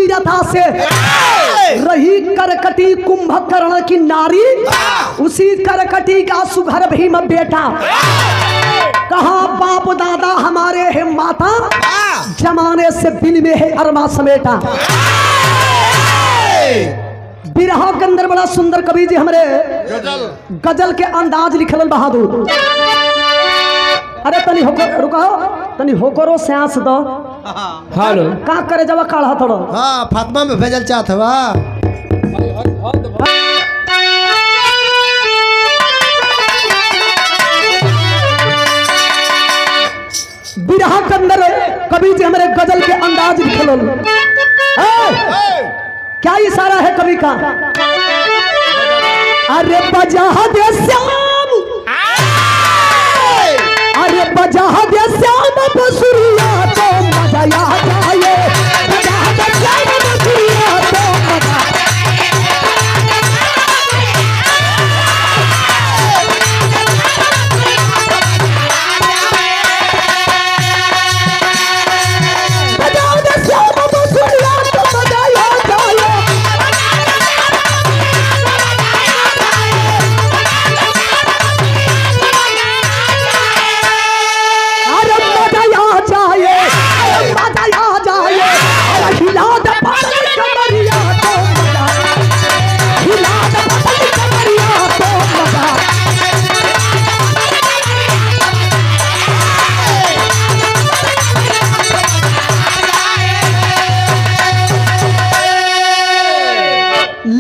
वीरता से रही करकटी कुंभकर्ण की नारी, उसी करकटी का सुघर भीम बेटा। कहा बाप दादा हमारे है माता, जमाने से दिल में है अरमा समेटा। बिरहा के अंदर बड़ा सुंदर कवि जी हमरे गजल के अंदाज लिखल बहादुर। अरे तनी होकर रुको, तनी होकरो सांस दो। हेलो का करे जब काढ़ा थोड़ा। हाँ फातिमा में भेजल चाहत हवा। बिरहा के अंदर कवि जी हमारे गजल के अंदाज लिखल। क्या इशारा है कवि का? अरे बजा दे श्याम, अरे बजा दे श्याम बसुरिया तो मजा आ जाए। बजा दे श्याम बसुरिया तो मजा।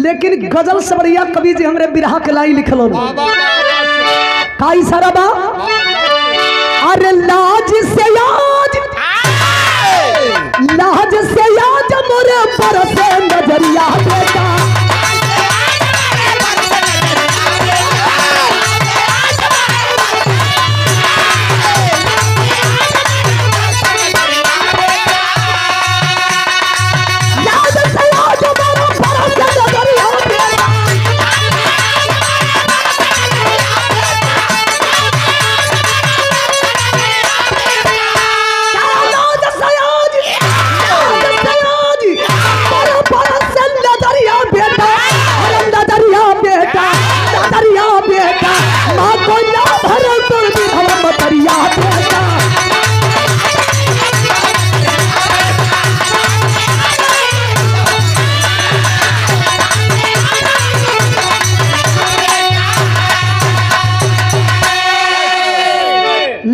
लेकिन गजल से बढ़िया कवि जी हमरे बिरहा के लाई लिखल। का इशारा बा? अरे लाज से आज, लाज से आज मोरे पर से नजरिया बेटा।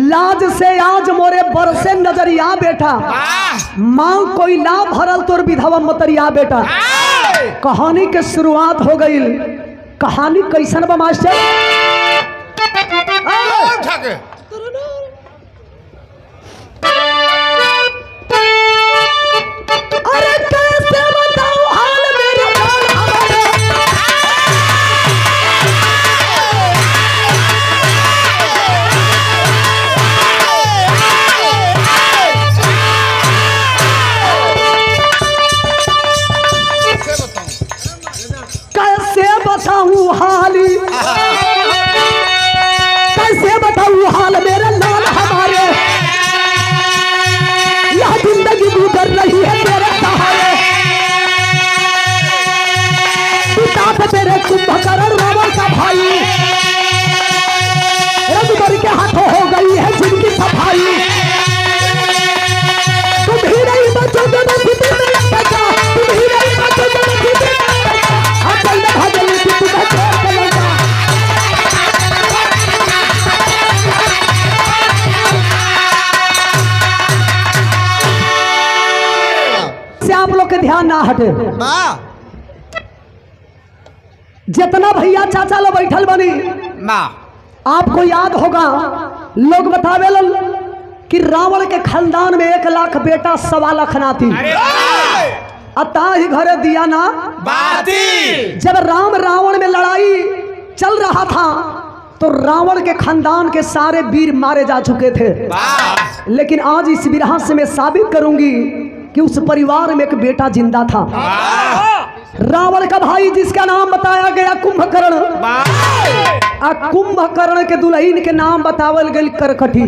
लाज से आज मोरे बरसे नजरिया बेटा, माँ कोई ला भरल तोर विधवा मतरिया बेटा। कहानी के शुरुआत हो गई। कहानी कैसन बा मास्टर? अरे कैसे बताऊं हाल मेरे बताऊं हाली, कैसे बताऊं हाल मेरे लाल हमारे। यह जिंदगी गुजर रही है तेरे सहारे। पिता थे तेरे कुंभकर्ण रावण का भाई, रघुबर के हाथों हो गई है जिनकी सफाई। तुम ही नहीं बचोगे नसीबी में बचा, तुम ही नहीं बचोगे नसीबी में बचा। अकल में भजन की तुम्हें छोड़ के लगा। से आप लोग के ध्यान ना हटे। जितना भैया चाचा लोग बैठल बनी, आपको याद होगा लोग बतावे कि रावण के खानदान में 1 लाख बेटा 1.25 लाख नाती। अता ही घरे दिया ना बाती। जब राम रावण में लड़ाई चल रहा था तो रावण के खानदान के सारे वीर मारे जा चुके थे। लेकिन आज इस बिरहा से मैं साबित करूंगी कि उस परिवार में एक बेटा जिंदा था। रावण का भाई जिसका नाम बताया गया कुंभकर्ण। कुंभकर्ण के दुल्हन के नाम बतावल गई करकटी।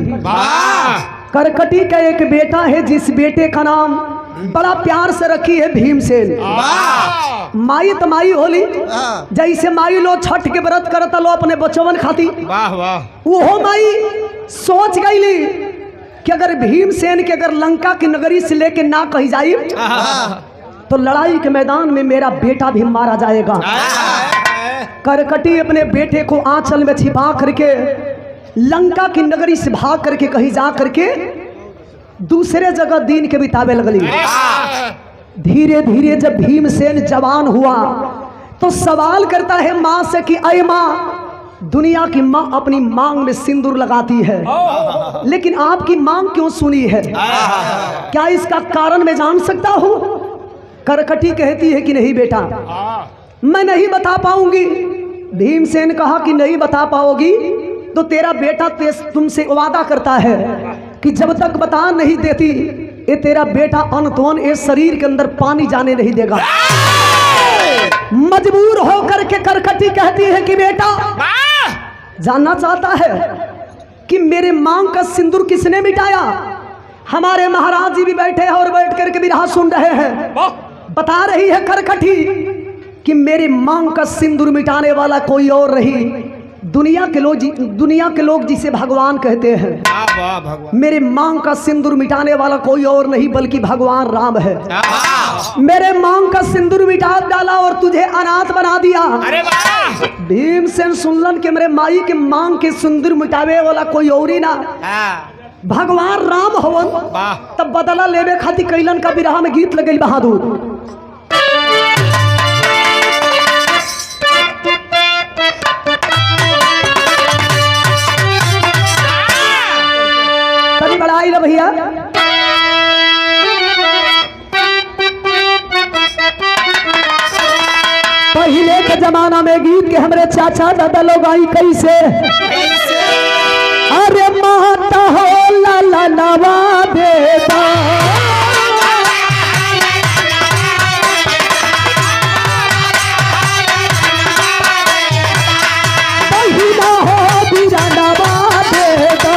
करकटी का एक बेटा है जिस बेटे का नाम बड़ा प्यार से रखी है भीमसेन। माई तो माई होली, जैसे माई लो छठ के व्रत करता लो अपने बचवन खाती, वाह वाह, वो माई सोच गई कि अगर भीमसेन के अगर लंका की नगरी से लेके ना कही जाए तो लड़ाई के मैदान में मेरा बेटा भी मारा जाएगा। करकटी अपने बेटे को आंचल में छिपा करके लंका की नगरी से भाग करके कहीं जा करके दूसरे जगह दिन के बितावे लगली। धीरे धीरे जब भीमसेन जवान हुआ तो सवाल करता है माँ से कि अय माँ, दुनिया की माँ अपनी मांग में सिंदूर लगाती है, लेकिन आपकी मांग क्यों सुनी है? क्या इसका कारण मैं जान सकता हूँ? करकटी कहती है कि नहीं बेटा, मैं नहीं बता पाऊंगी। भीमसेन कहा कि नहीं बता पाओगी तो तेरा बेटा तुमसे वादा करता है कि जब तक बता नहीं देती ये तेरा बेटा अनतोन इस शरीर के अंदर पानी जाने नहीं देगा। मजबूर होकर के करकटी कहती है कि बेटा जानना चाहता है कि मेरे मांग का सिंदूर किसने मिटाया? हमारे महाराज जी भी बैठे हैं और बैठ करके भी राह सुन रहे हैं। बता रही है करकटी कि मेरी मांग का सिंदूर मिटाने वाला कोई और नहीं, दुनिया के लोग जिसे भगवान कहते हैं, मेरे मांग का सिंदूर मिटाने वाला कोई और नहीं बल्कि भगवान राम है। मेरे मांग का सिंदूर मिटा डाला और तुझे अनाथ बना दिया। भीमसेन सुनलन के मेरे माई के मांग के सिंदूर मिटावे वाला कोई और ही ना भगवान राम हवन। तब बदला लेवे खातिर कैलन का बिरहा में गीत लगल बहादुर। बड़ाई लो भैया, पहले के जमाना में गीत के हमरे चाचा दादा लोग आई कैसे, अरे माता हो लाला नवा बेटा, बहिना हो बीरा नवा बेटा,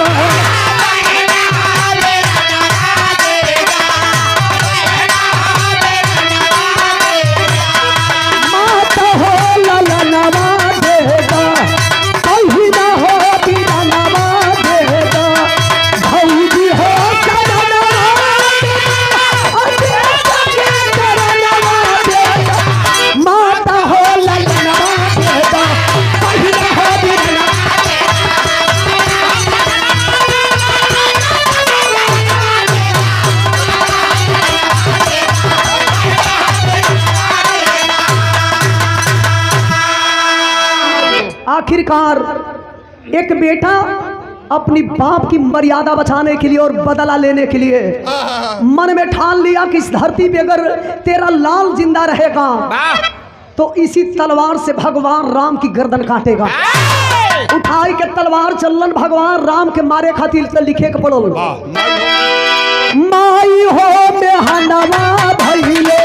आखिरकार एक बेटा अपनी बाप की मर्यादा बचाने के लिए और बदला लेने के लिए मन में ठान लिया कि इस धरती पे अगर तेरा लाल जिंदा रहेगा तो इसी तलवार से भगवान राम की गर्दन काटेगा। उठाई के तलवार चलन भगवान राम के मारे खातिर तो लिखे के पड़ो, माई हो बेहनवा भइले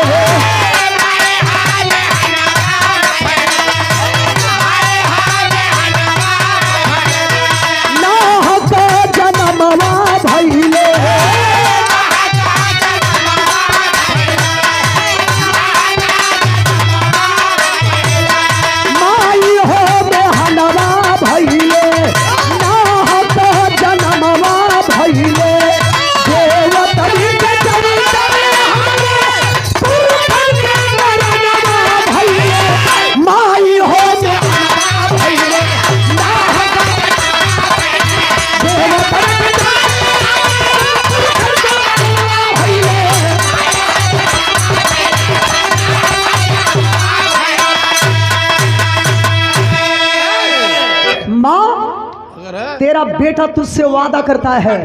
तेरा बेटा तुझसे वादा करता है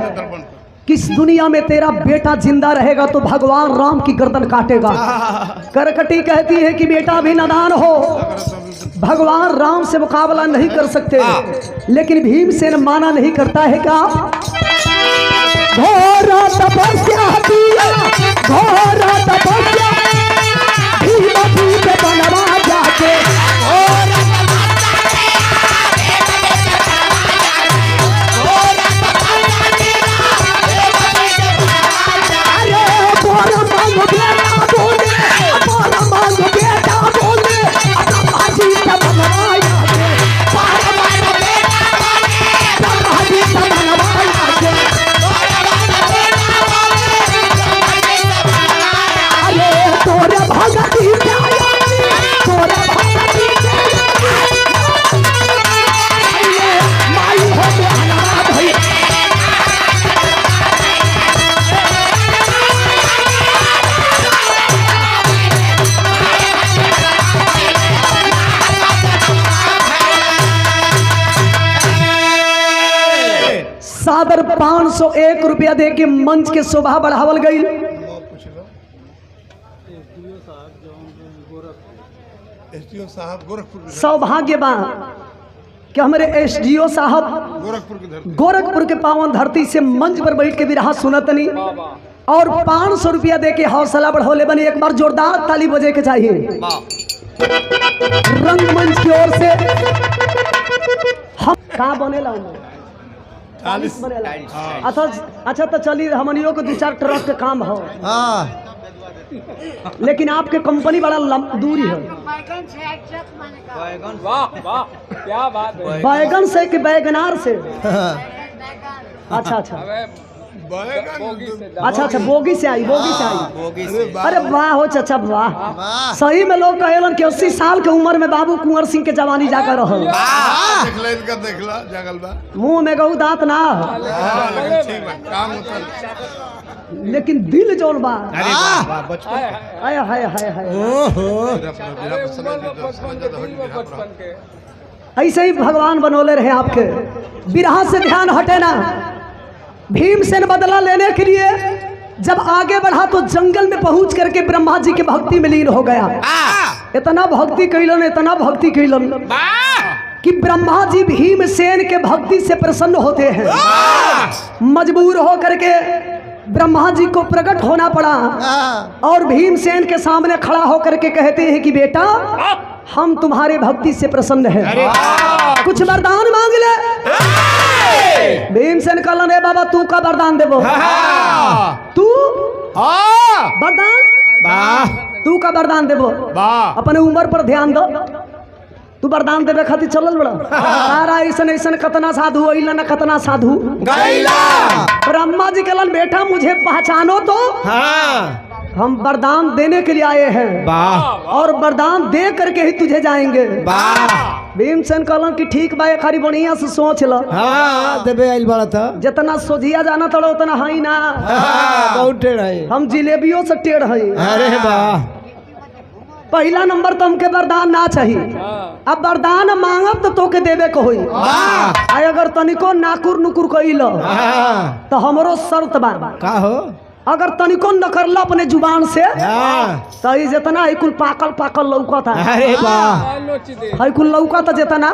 कि इस दुनिया में तेरा बेटा जिंदा रहेगा तो भगवान राम की गर्दन काटेगा। करकटी कहती है कि बेटा भी नादान हो, भगवान राम से मुकाबला नहीं कर सकते, लेकिन भीमसेन माना नहीं करता है। क्या घोर तपस्या घोर तपस्या बनवा जाके सादर 501 रुपया दे के मंच के शोभा बढ़ावल गई। सौभाग्य बा कि हमारे एसडीओ साहब गोरखपुर के पावन धरती से मंच पर बैठ के बिरहा सुनतनी और 500 रुपया दे के हौसला बढ़ौले बनी। एक बार जोरदार ताली बजे के चाहिए। रंगमंच की ओर से हम कहाँ बनेला अच्छा तो चलिए हमनियों को 2-4 ट्रक के काम हो। लेकिन आपके कंपनी बड़ा दूरी है। क्या बात है। बैगन से कि बैगनार से? अच्छा अच्छा बोगी से आई। अरे वाह हो चाचा वाह। सही में लोग कहेलन कि 80 साल के उम्र में बाबू कुंवर सिंह के जवानी जाकर रहो। मुंह में गऊ दांत ना लेकिन दिल जोन बा। हाय हाय हाय हाय। ऐसे ही भगवान बनोले रहे आपके। बिरहा से ध्यान हटे ना। भीमसेन बदला लेने के लिए जब आगे बढ़ा तो जंगल में पहुंच करके ब्रह्मा जी के भक्ति में लीन हो गया। इतना भक्ति कैलन कि ब्रह्मा जी भीमसेन के भक्ति से प्रसन्न होते हैं। मजबूर हो करके ब्रह्मा जी को प्रकट होना पड़ा और भीमसेन के सामने खड़ा होकर के कहते हैं कि बेटा हम तुम्हारे भक्ति से प्रसन्न हैं, कुछ वरदान मांग ले। भीमसेन कहलन रे बाबा तू का वरदान देबो? तू वरदान तू का वरदान देबो? अपने उम्र पर ध्यान दो। तू वरदान देवे खातिर चलल बड़ा। सारा ऐसन कतना साधु अइला ना कतना साधु गइला। ब्रह्मा जी कहलन बेटा मुझे पहचानो तो। हम वरदान देने के लिए आए हैं और वरदान दे करके ही तुझे जाएंगे। भीमसेन कहलन कि ठीक बा खाली बढ़िया से सोच लो। देबे आइल बड़ा था। जितना सोझिया जाना तड़ा उतना है ना। बहुत टेढ़ है। हम जिलेबियों से टेढ़ है। अरे वाह। पहला नंबर तो हमके वरदान ना चाहिए। अब वरदान मांगब तो तोके देवे को होई। अगर तनिको नाकुर नुकुर कइलो तो हमरो शर्त बा। का हो? अगर तनिको न करला अपने जुबान से तो जितना है कुल पाकल लौका था। अरे वाह। है कुल लौका था जितना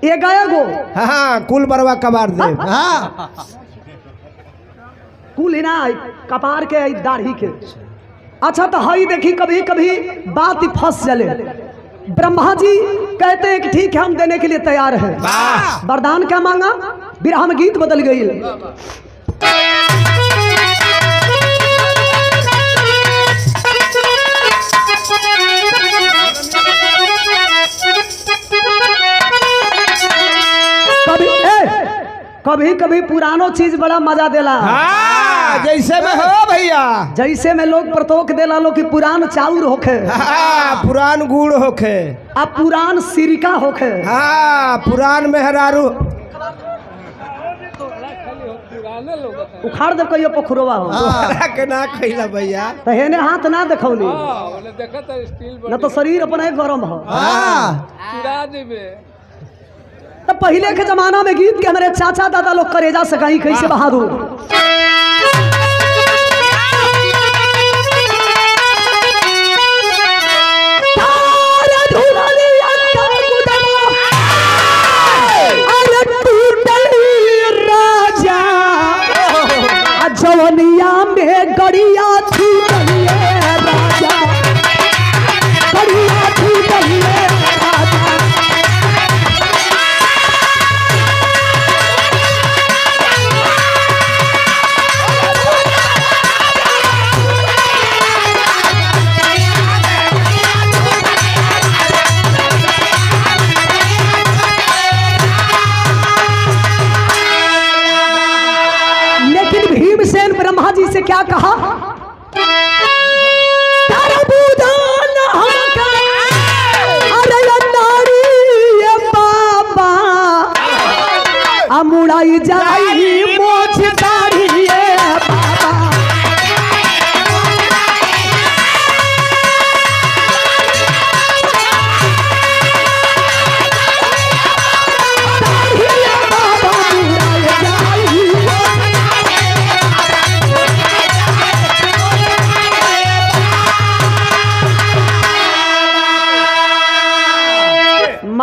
ये गया गो। कुल बरवा कबार दे। कुल ही ना कपार के दाढ़ी के। अच्छा तो हई देखी कभी कभी बात ही फंस चले। ब्रह्मा जी कहते हैं कि ठीक है हम देने के लिए तैयार हैं। वरदान क्या मांगा? बिरहा में गीत बदल गई। कभी कभी पुरानो चीज बड़ा मजा देला। जैसे में हो भैया। जैसे में लोग प्रतोक देला लो कि पुरान चाउर होखे। पुरान गुड़ होखे। अब पुरान सिरका होखे। पुरान मेहरारू उखाड़ दे कहियो पोखरवा हो। के ना खइला भैया। तो हेने हाथ ना देखौनी न तो शरीर अपने गरम हो। तो पहले के जमाना में गीत के हमारे चाचा दादा लोग करेजा सकाई कैसे बहादुर। जवनिया में गड़िया थी राजा, गड़िया थी राजा।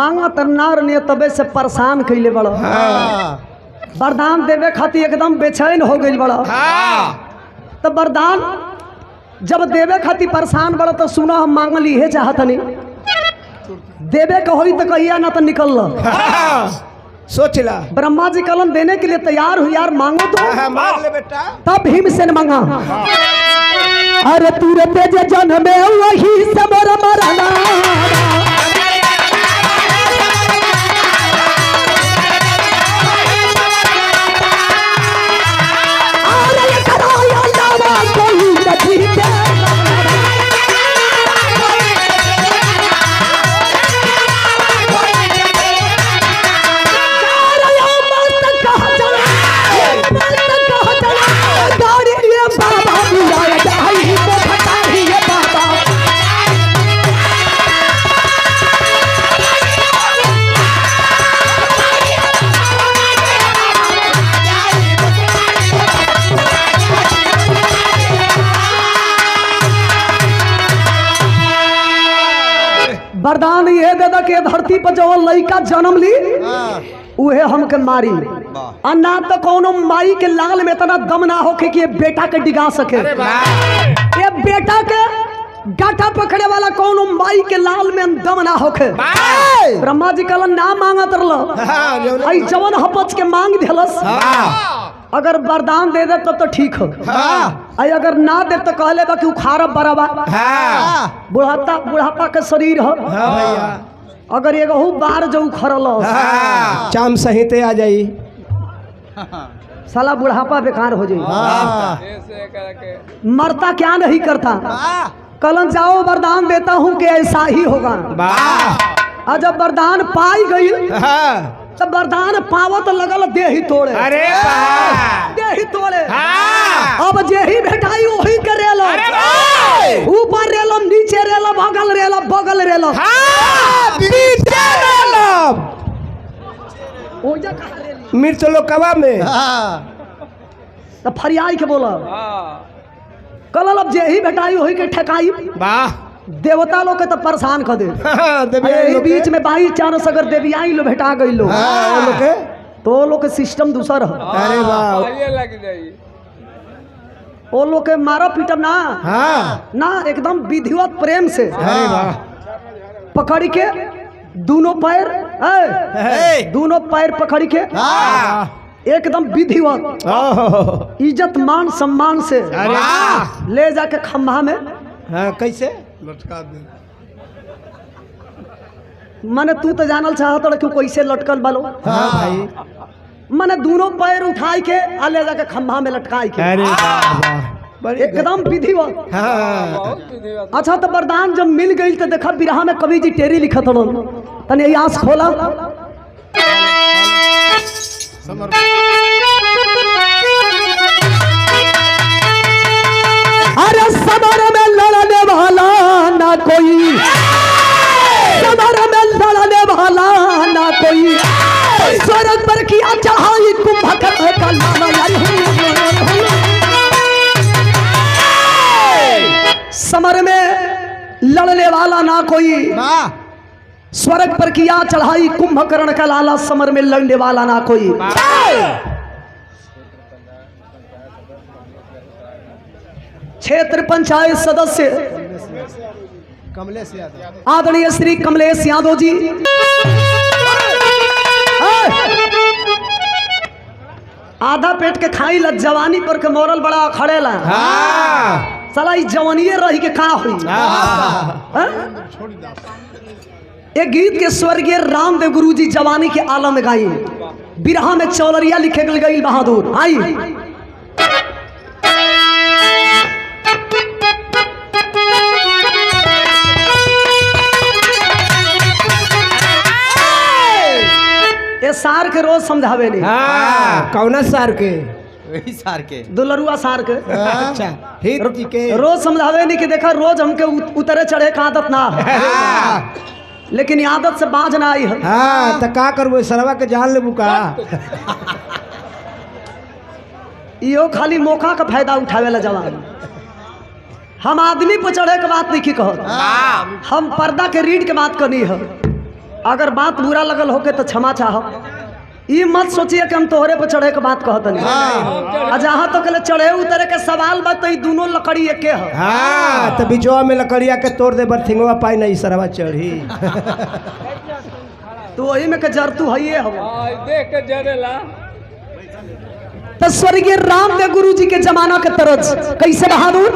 मांगा तर नार ने तबे से परेशान कैले बड़ा वरदान देवे खातिर एकदम बेचैन हो गई बड़ा तो वरदान जब देवे खातिर परेशान बड़ा तो सुना हम मांगली है चाहत नहीं देवे का होई तो कहिया ना तो निकल सोच ला ब्रह्मा जी कलम देने के लिए तैयार हुई यार मांगो तो मांग ले बेटा। तब भीमसेन मांगा अरे तू रे तेज जन्म में वही से मोर मरना वरदान ये दे के धरती पर जो लड़का जन्म ली उहे हमके मारी और ना तो कोनो माई के लाल में इतना दम ना होके कि ये बेटा के डिगा सके ये बेटा के गाटा पकड़े वाला कोनो माई के लाल में दम ना होके ब्रह्मा जी कल ना मांगा तरल आई जवन हपच के मांग दिलस अगर वरदान दे दे तो ठीक हो अगर ना दे तो कहले बा कि उखाड़ा बराबा बुढ़ापा के शरीर हो अगर एगो बार जो उखड़ल चाम सहिते आ जाई साला बुढ़ापा बेकार हो जाए मरता क्या नहीं करता कलन जाओ वरदान देता हूँ कि ऐसा ही होगा और जब वरदान पाई गई तब वरदान पावत लगल देही तोड़े अरे देही तोड़े अब जेही भेटाई वही के रेलो ऊपर रेलो नीचे रेलो बगल रेलो मिर्च लोकवा में तो फरियाई के बोला कल अब जेही भेटाई वही के ठेकाई वाह देवता लोग के तो परेशान कर दे बीच में बाई चांस अगर देवियाई लो भेटा गई लो तो लोग के सिस्टम दूसर है अरे वाह वो लोग के मारा पीटम ना ना एकदम विधिवत प्रेम से अरे वाह पकड़ के दोनों पैर पकड़ के एकदम विधिवत इज्जत मान सम्मान से ले जाके खम्भा में कैसे लटका दे माने तू तो जानल चाहत कि कैसे लटकल बालो भाई माने दोनों पैर उठाई के आ ले जाके खम्भा में लटकाई के अरे वाह एकदम विधिवत अच्छा तो वरदान जब मिल गई तो देखा बिरहा में कवि जी टेरी लिखत हो तने यही आस खोला अरे समर में लड़ने वाला ना कोई समर में लड़ने वाला ना कोई स्वर्ग पर किया चढ़ाई कुंभकर्ण का समर में लड़ने वाला ना कोई स्वर्ग पर किया चढ़ाई कुंभकर्ण का लाला समर में लड़ने वाला ना कोई क्षेत्र पंचायत सदस्य कमलेश यादव आदरणीय श्री कमलेश यादव जी आधा पेट के खाई ला जवानी पर के मोरल बड़ा खड़ेला साला इस जवानिये रही के का हुई एक गीत के स्वर्गीय रामदेव गुरु जी जवानी के आलम में गाई बिरहा में चौलरिया लिखे गई बहादुर आई ये सार के रोज समझावे नहीं कौना सार के वही सार के दुलरुआ सार के अच्छा हित जी के रोज समझावे नहीं कि देखा रोज हमके उतरे चढ़े का आदत ना लेकिन ये आदत से बाज ना आई है हाँ तो का करबो सरवा के जान लेबू का यो खाली मौका का फायदा उठावे ला जवान हम आदमी पर चढ़े के बात नहीं की कहो हम पर्दा के रीढ़ के बात करनी है अगर बात बुरा लगल होके तो क्षमा चाहो। ये मत सोचिए कि हम तोहरे पर चढ़े के बात कहत नहीं। जहाँ तो कल चढ़े उतरे के सवाल बा तो दोनों लकड़ी एके है। हाँ तो बिचवा में लकड़िया के तोड़ दे बरथिंगवा पाई नहीं सरवा चढ़ी। तो वही में के जर तू है हो। देख के जरेला। तो स्वर्गीय रामदेव गुरु जी के जमाना के तरज कैसे बहादुर